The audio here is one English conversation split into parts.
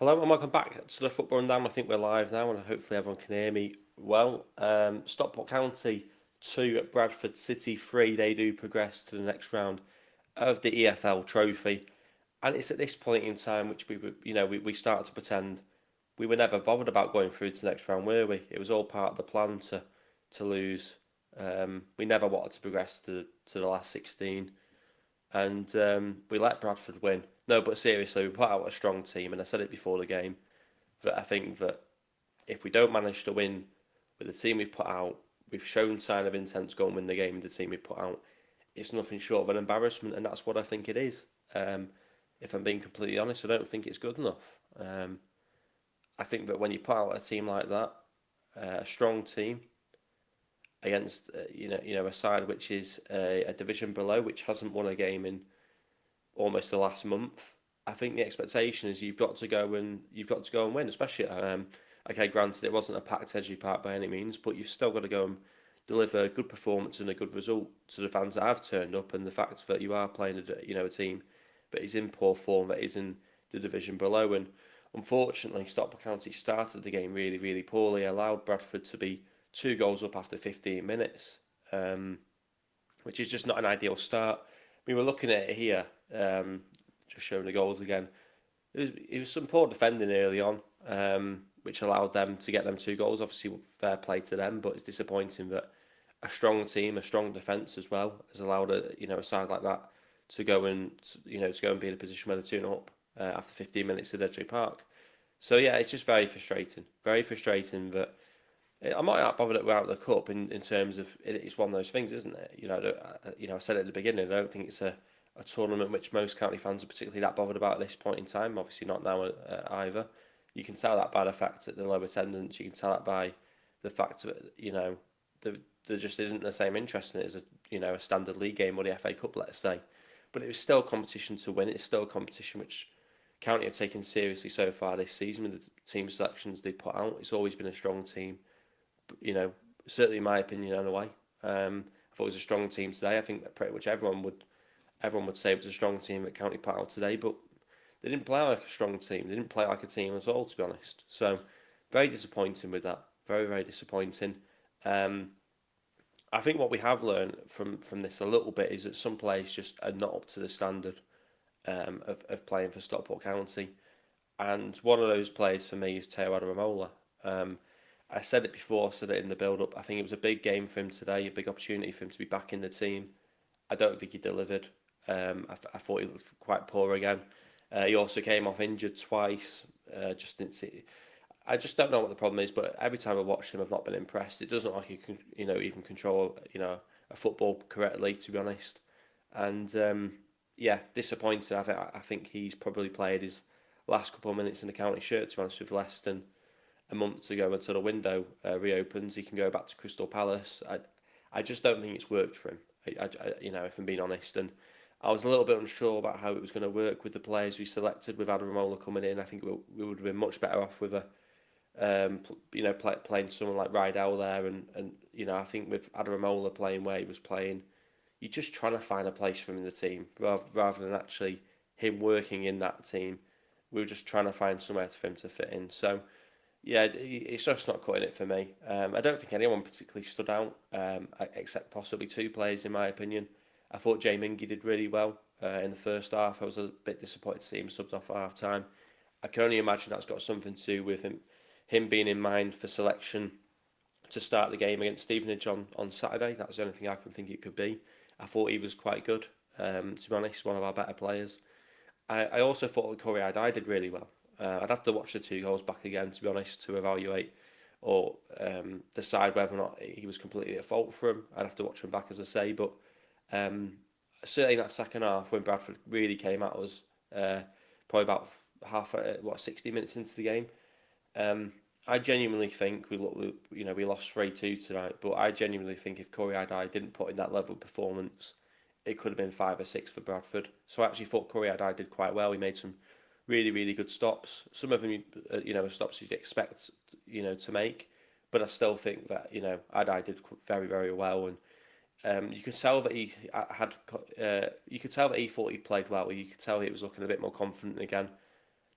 Hello and welcome back to the Football Rundown. I think we're live now and hopefully everyone can hear me well. Stockport County 2 at Bradford City 3. They do progress to the next round of the EFL Trophy. And it's at this point in time which we start to pretend we were never bothered about going through to the next round, were we? It was all part of the plan to lose. We never wanted to progress to the last 16. And we let Bradford win. No, but seriously, we put out a strong team, and I said it before the game that I think that if we don't manage to win with the team we've put out, we've shown sign of intent to go and win the game with the team we've put out. It's nothing short of an embarrassment, and that's what I think it is. If I'm being completely honest, I don't think it's good enough. I think that when you put out a team like that, a strong team against a side which is a division below, which hasn't won a game in almost the last month, I think the expectation is you've got to go and win, especially at home. Okay, granted, it wasn't a packed Edgeley Park by any means, but you've still got to go and deliver a good performance and a good result to the fans that have turned up, and the fact that you are playing a team that is in poor form, that is in the division below. And unfortunately, Stockport County started the game really, really poorly, allowed Bradford to be 2 goals up after 15 minutes, which is just not an ideal start. We were looking at it here, just showing the goals again. It was some poor defending early on, which allowed them to get them 2 goals. Obviously, fair play to them, but it's disappointing that a strong team, a strong defence as well, has allowed a side like that to go and be in a position where they're 2-0 up after 15 minutes at Edgeley Park. So yeah, it's just very frustrating. Very frustrating that I'm not bothered about the cup in terms of it's one of those things, isn't it? I said at the beginning, I don't think it's a tournament which most county fans are particularly that bothered about at this point in time. Obviously, not now either. You can tell that by the fact that the low attendance. You can tell that by the fact that there just isn't the same interest in it as a standard league game or the FA Cup, let's say. But it was still a competition to win. It's still a competition which County have taken seriously so far this season with the team selections they put out. It's always been a strong team. Certainly in my opinion, anyway. I thought it was a strong team today. I think that pretty much everyone would say it was a strong team that County put out today, but they didn't play like a strong team. They didn't play like a team at all, to be honest. So very disappointing with that. Very, very disappointing. I think what we have learned from this a little bit is that some players just are not up to the standard of playing for Stockport County, and one of those players for me is Teo Adaramola. I said it before, I said it in the build-up. I think it was a big game for him today, a big opportunity for him to be back in the team. I don't think he delivered. I thought he looked quite poor again. He also came off injured twice. Just didn't see. I just don't know what the problem is, but every time I watch him, I've not been impressed. It doesn't look like he can, even control, a football correctly, to be honest. And yeah, disappointed. I think he's probably played his last couple of minutes in the county shirt, to be honest, with less than a month to go until the window reopens. He can go back to Crystal Palace. I just don't think it's worked for him. If I'm being honest, and I was a little bit unsure about how it was going to work with the players we selected with Adaramola coming in. I think we would have been much better off with playing someone like Rydell there, and I think with Adaramola playing where he was playing, you're just trying to find a place for him in the team rather than actually him working in that team. We were just trying to find somewhere for him to fit in. So yeah, it's just not cutting it for me. I don't think anyone particularly stood out, except possibly 2 players, in my opinion. I thought Jay Mingy did really well in the first half. I was a bit disappointed to see him subbed off at half time. I can only imagine that's got something to do with him being in mind for selection to start the game against Stevenage on Saturday. That's the only thing I can think it could be. I thought he was quite good, to be honest, one of our better players. I also thought that Corey Adai did really well. I'd have to watch the 2 goals back again, to be honest, to evaluate or decide whether or not he was completely at fault for him. I'd have to watch him back, as I say, but certainly in that second half when Bradford really came at us, probably about 60 minutes into the game. I genuinely think we lost 3-2 tonight, but I genuinely think if Corey Adai didn't put in that level of performance, it could have been 5 or 6 for Bradford. So I actually thought Corey Adai did quite well. He made some really, really good stops. Some of them, stops you'd expect, to make. But I still think that, Adai did very, very well. And you could tell that he had, you could tell that he thought he played well. You could tell he was looking a bit more confident again.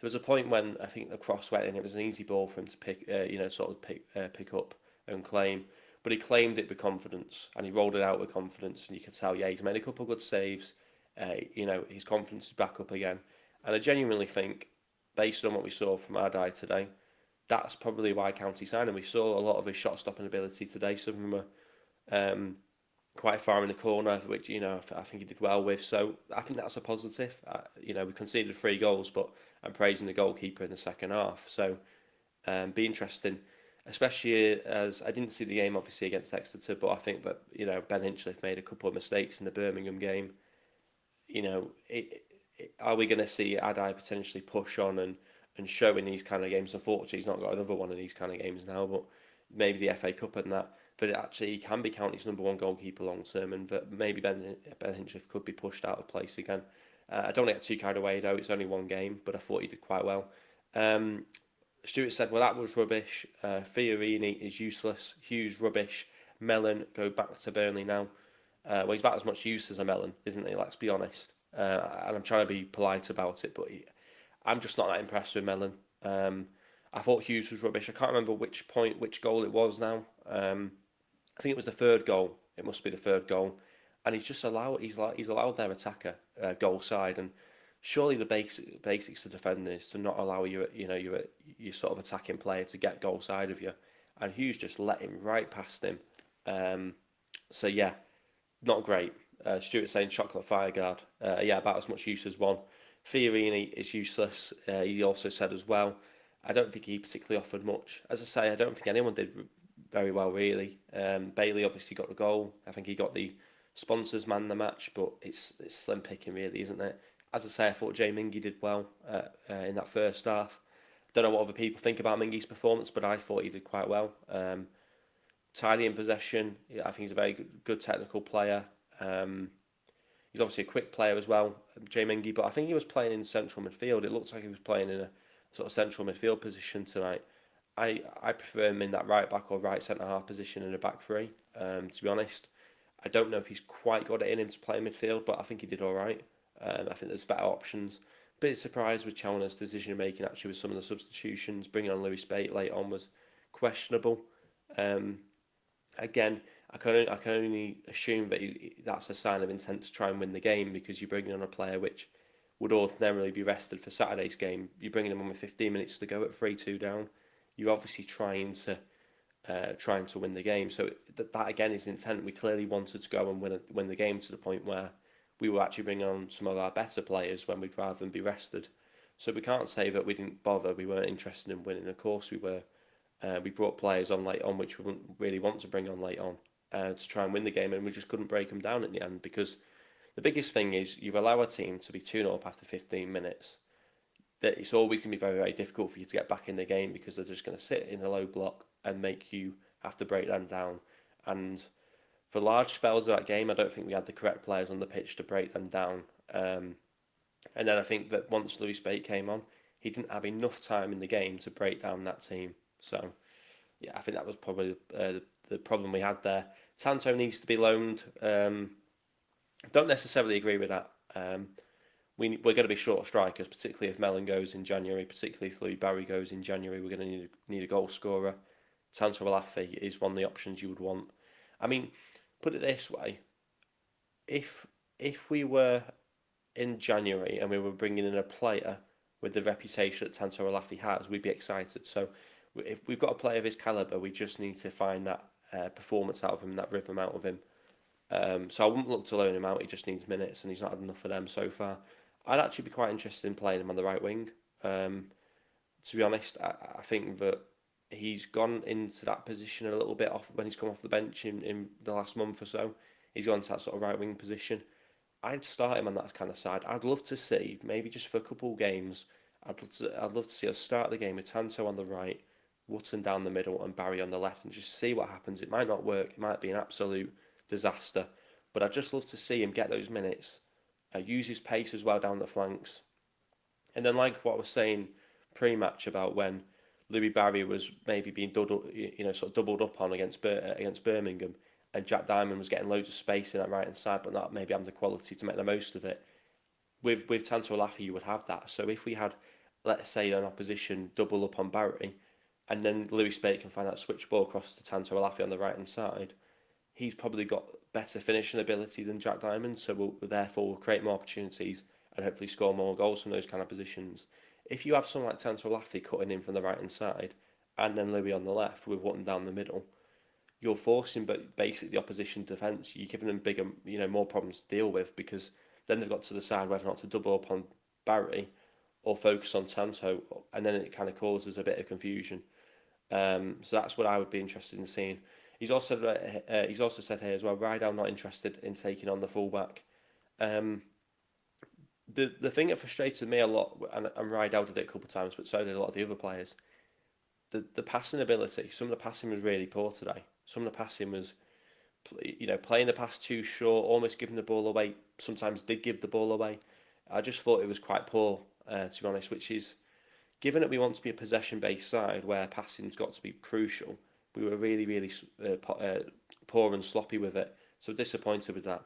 was a point when I think the cross went in. It was an easy ball for him to pick, sort of pick up and claim. But he claimed it with confidence, and he rolled it out with confidence. And you could tell, yeah, he's made a couple of good saves. His confidence is back up again. And I genuinely think, based on what we saw from our guy today, that's probably why County signed him. We saw a lot of his shot stopping ability today. Some of them were quite far in the corner, which I think he did well with. So I think that's a positive. We conceded 3 goals, but I'm praising the goalkeeper in the second half. So be interesting, especially as I didn't see the game obviously against Exeter, but I think that Ben Hinchliffe made a couple of mistakes in the Birmingham game. Are we going to see Adai potentially push on and show in these kind of games? Unfortunately, he's not got another one of these kind of games now, but maybe the FA Cup and that. But it actually can be County's #1 goalkeeper long term, and that maybe Ben Hinchliffe could be pushed out of place again. I don't want to get too carried away though. It's only one game, but I thought he did quite well. Stuart said, "Well, that was rubbish. Fiorini is useless. Hughes rubbish. Mellon go back to Burnley now. Well, he's about as much use as a Mellon, isn't he? Let's be honest. And I'm trying to be polite about it, but I'm just not that impressed with Mellon. I thought Hughes was rubbish. I can't remember which goal it was now. I think it was the third goal. It must be the third goal, and he's allowed their attacker goal side, and surely the basics to defend is to not allow your sort of attacking player to get goal side of you, and Hughes just let him right past him. So yeah, not great. Stuart saying chocolate fireguard. Yeah, about as much use as one. Fiorini is useless. He also said as well. I don't think he particularly offered much. As I say, I don't think anyone did very well really. Bailey obviously got the goal. I think he got the sponsors man the match, but it's slim picking really, isn't it? As I say, I thought Jay Mingy did well in that first half. Don't know what other people think about Mingy's performance, but I thought he did quite well. Tidy in possession. I think he's a very good technical player. He's obviously a quick player as well, Jay Mingy, but I think he was playing in central midfield. It looked like he was playing in a sort of central midfield position tonight. I prefer him in that right back or right centre half position in a back three. To be honest, I don't know if he's quite got it in him to play midfield, but I think he did all right. I think there's better options. Bit surprised with Chalner's decision making actually with some of the substitutions. Bringing on Louis Spate late on was questionable. Again, I can only assume that that's a sign of intent to try and win the game, because you're bringing on a player which would ordinarily be rested for Saturday's game. You're bringing him on with 15 minutes to go at 3-2 down. You're obviously trying to win the game. So that again is intent. We clearly wanted to go and win the game to the point where we were actually bringing on some of our better players when we'd rather than be rested. So we can't say that we didn't bother. We weren't interested in winning. Of course we were. We brought players on late on which we wouldn't really want to bring on late on to try and win the game, and we just couldn't break them down at the end, because the biggest thing is you allow a team to be 2-0 up after 15 minutes. That it's always going to be very, very difficult for you to get back in the game, because they're just going to sit in a low block and make you have to break them down. And for large spells of that game, I don't think we had the correct players on the pitch to break them down. And then I think that once Louis Spate came on, he didn't have enough time in the game to break down that team. So, yeah, I think that was probably the problem we had there. Tanto needs to be loaned. I don't necessarily agree with that. We're going to be short of strikers, particularly if Mellon goes in January, particularly if Louis Barry goes in January. We're going to need a goal scorer. Tanto Alafi is one of the options you would want. I mean, put it this way: if we were in January and we were bringing in a player with the reputation that Tanto Alafi has, we'd be excited. So if we've got a player of his calibre, we just need to find that performance out of him, that rhythm out of him. So I wouldn't look to loan him out. He just needs minutes, and he's not had enough of them so far. I'd actually be quite interested in playing him on the right wing. To be honest, I think that he's gone into that position a little bit off when he's come off the bench in the last month or so. He's gone to that sort of right wing position. I'd start him on that kind of side. I'd love to see, maybe just for a couple of games, I'd love to see us start the game with Tanto on the right, Wootton down the middle, and Barry on the left, and just see what happens. It might not work. It might be an absolute disaster, but I'd just love to see him get those minutes, use his pace as well down the flanks, and then like what I was saying pre-match about when Louis Barry was maybe being sort of doubled up on against Birmingham, and Jack Diamond was getting loads of space in that right hand side, but not maybe having the quality to make the most of it. With Tanto Alafi, you would have that. So if we had let's say an opposition double up on Barry, and then Louis Spate can find that switch ball across to Tanto Alafi on the right hand side, he's probably got better finishing ability than Jack Diamond, so we'll therefore create more opportunities and hopefully score more goals from those kind of positions. If you have someone like Tanto Alafi cutting in from the right hand side, and then Louis on the left with Wotton down the middle, you're forcing but basically the opposition defence. You're giving them bigger, more problems to deal with, because then they've got to decide whether or not to double up on Barry or focus on Tanto, and then it kind of causes a bit of confusion. So that's what I would be interested in seeing. He's also said here as well, Rydell not interested in taking on the fullback. Um, the thing that frustrated me a lot, and Rydell did it a couple of times, but so did a lot of the other players. The passing ability. Some of the passing was really poor today. Some of the passing was, playing the pass too short, almost giving the ball away. Sometimes did give the ball away. I just thought it was quite poor, to be honest, which is, given that we want to be a possession-based side where passing's got to be crucial, we were really, really poor and sloppy with it. So disappointed with that.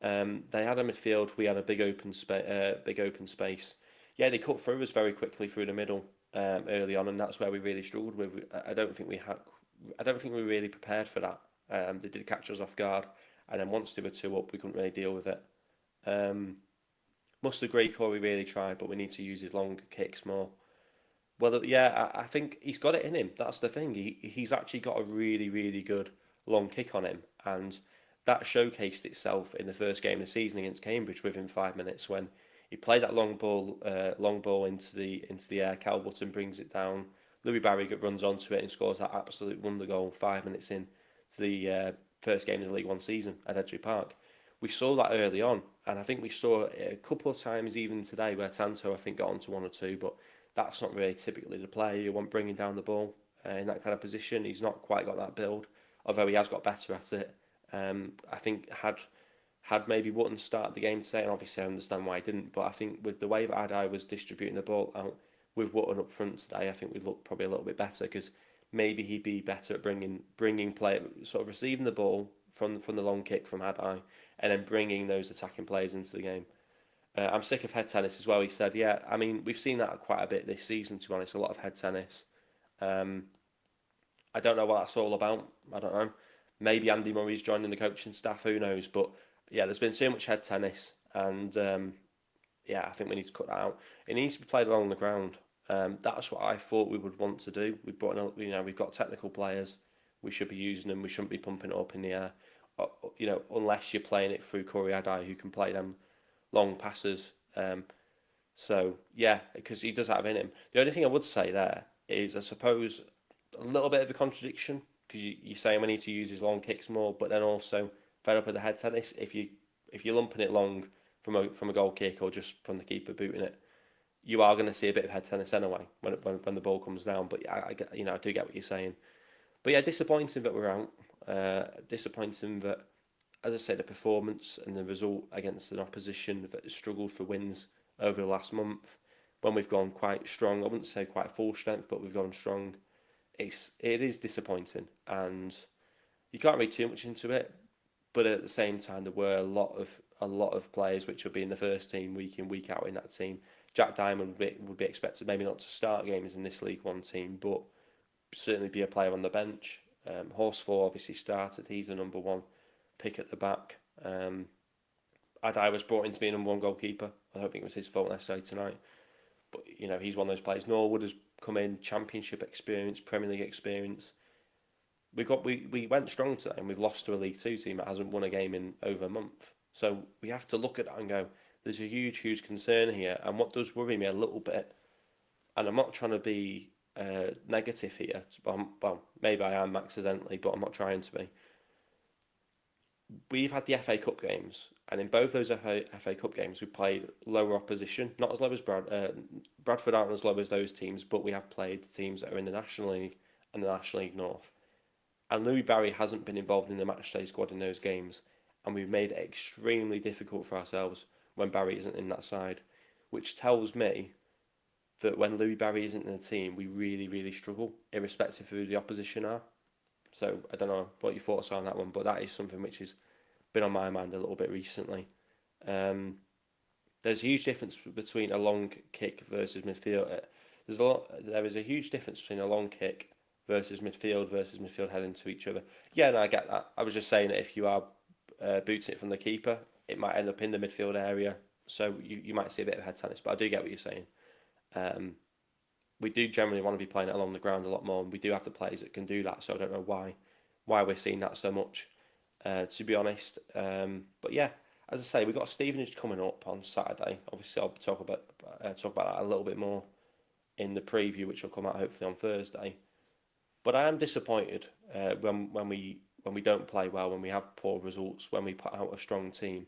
They had a midfield. We had a big open space. Yeah, they cut through us very quickly through the middle early on, and that's where we really struggled with. I don't think we were really prepared for that. They did catch us off guard, and then once they were 2 up, we couldn't really deal with it. Must agree, Corey really tried, but we need to use his long kicks more. Well, yeah, I think he's got it in him. That's the thing. He's actually got a really, really good long kick on him, and that showcased itself in the first game of the season against Cambridge within 5 minutes when he played that long ball into the air. Cal Button brings it down. Louis Barry runs onto it and scores that absolute wonder goal 5 minutes in to the first game of the League One season at Edgeley Park. We saw that early on, and I think we saw it a couple of times even today where Tanto, I think, got onto 1 or 2, but that's not really typically the player you want bringing down the ball in that kind of position. He's not quite got that build, although he has got better at it. I think had maybe Wotton started the game today, and obviously I understand why he didn't, but I think with the way that Adai was distributing the ball out with Wotton up front today, I think we'd look probably a little bit better, because maybe he'd be better at bringing play, sort of receiving the ball from the long kick from Adai, and then bringing those attacking players into the game. I'm sick of head tennis as well, he said. Yeah, I mean, we've seen that quite a bit this season, to be honest, a lot of head tennis. I don't know what that's all about. I don't know. Maybe Andy Murray's joining the coaching staff, who knows? But yeah, there's been so much head tennis, and yeah, I think we need to cut that out. It needs to be played along the ground. That's what I thought we would want to do. We've brought in, we've got technical players. We should be using them. We shouldn't be pumping it up in the air. Unless you're playing it through Corey Adai, who can play them long passes. So yeah, because he does have in him. The only thing I would say there is, I suppose, a little bit of a contradiction, because you're saying we need to use his long kicks more, but then also fed up with the head tennis. If you're lumping it long from a goal kick or just from the keeper booting it, you are going to see a bit of head tennis anyway when the ball comes down. But I do get what you're saying. But yeah, disappointing that we're out. Disappointing that, as I say, the performance and the result against an opposition that has struggled for wins over the last month, when we've gone quite strong, I wouldn't say quite full strength, but we've gone strong. It is disappointing, and you can't read too much into it. But at the same time, there were a lot of players which would be in the first team week in, week out in that team. Jack Diamond would be expected maybe not to start games in this League One team, but certainly be a player on the bench. Horsfall obviously started. He's the number 1 pick at the back. Adai was brought in to be a number 1 goalkeeper. I don't think it was his fault necessarily tonight, but he's one of those players. Norwood has come in, Championship experience, Premier League experience. We went strong today, and we've lost to a League Two team that hasn't won a game in over a month. So we have to look at that and go, there's a huge concern here. And what does worry me a little bit, and I'm not trying to be negative here, well, maybe I am accidentally, but I'm not trying to be. We've had the FA Cup games, and in both those FA Cup games, we played lower opposition. Not as low as Bradford aren't as low as those teams, but we have played teams that are in the National League and the National League North. And Louis Barry hasn't been involved in the matchday squad in those games, and we've made it extremely difficult for ourselves when Barry isn't in that side, which tells me that when Louis Barry isn't in the team, we really struggle, irrespective of who the opposition are. So I don't know what your thoughts are on that one, but that is something which has been on my mind a little bit recently. There's a huge difference between a long kick versus midfield. There is a huge difference between a long kick versus midfield heading to each other. Yeah, no, I get that. I was just saying that if you are booting it from the keeper, it might end up in the midfield area, so you might see a bit of head tennis. But I do get what you're saying. Um, we do generally want to be playing it along the ground a lot more, and we do have the players that can do that. So I don't know why we're seeing that so much, to be honest. But yeah, as I say, we've got Stevenage coming up on Saturday. Obviously, I'll talk about that a little bit more in the preview, which will come out hopefully on Thursday. But I am disappointed when we don't play well, when we have poor results, when we put out a strong team.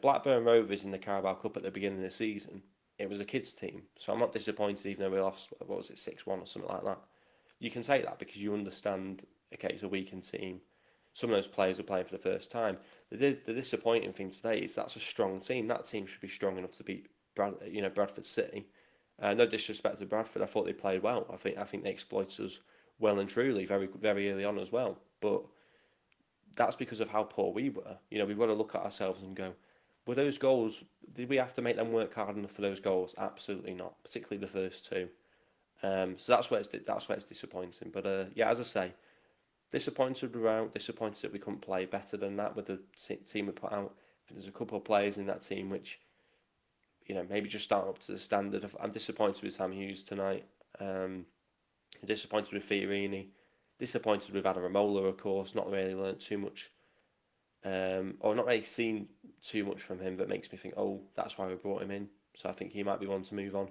Blackburn Rovers in the Carabao Cup at the beginning of the season, it was a kids' team. So I'm not disappointed even though we lost, what was it, 6-1 or something like that. You can take that because you understand, okay, it's a weakened team. Some of those players are playing for the first time. The disappointing thing today is that's a strong team. That team should be strong enough to beat Bradford City. No disrespect to Bradford, I thought they played well. I think they exploited us well and truly very very early on as well. But that's because of how poor we were. We've got to look at ourselves and go, were those goals? Did we have to make them work hard enough for those goals? Absolutely not. Particularly the first two. So that's where it's disappointing. But yeah, as I say, disappointed we're out. Disappointed that we couldn't play better than that with the team we put out. I think there's a couple of players in that team which maybe just start up to the standard of. I'm disappointed with Sam Hughes tonight. Disappointed with Fiorini. Disappointed with Adaramola, of course. Not really learnt too much, or not really seen too much from him that makes me think, oh, that's why we brought him in. So I think he might be one to move on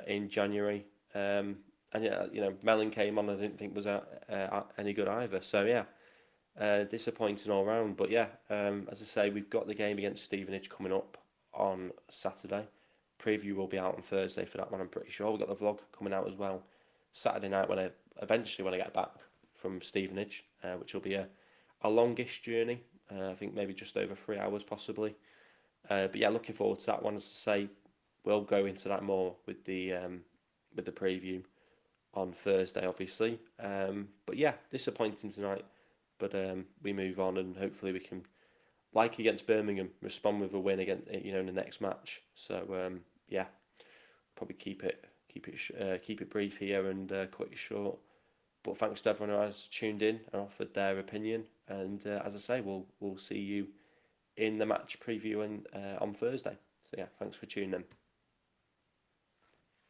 in January. And yeah, Mellon came on. I didn't think was any good either. So yeah, disappointing all round. But yeah, as I say, we've got the game against Stevenage coming up on Saturday. Preview will be out on Thursday for that one. I'm pretty sure we've got the vlog coming out as well Saturday night when I get back from Stevenage, which will be a longish journey. I think maybe just over 3 hours possibly. But yeah, looking forward to that one. As I say, we'll go into that more with the preview on Thursday, obviously. But yeah, disappointing tonight. But we move on, and hopefully we can, like against Birmingham, respond with a win against in the next match. So yeah, probably keep it brief here and cut it short. But thanks to everyone who has tuned in and offered their opinion. And as I say, we'll see you in the match preview on Thursday. So yeah, thanks for tuning in.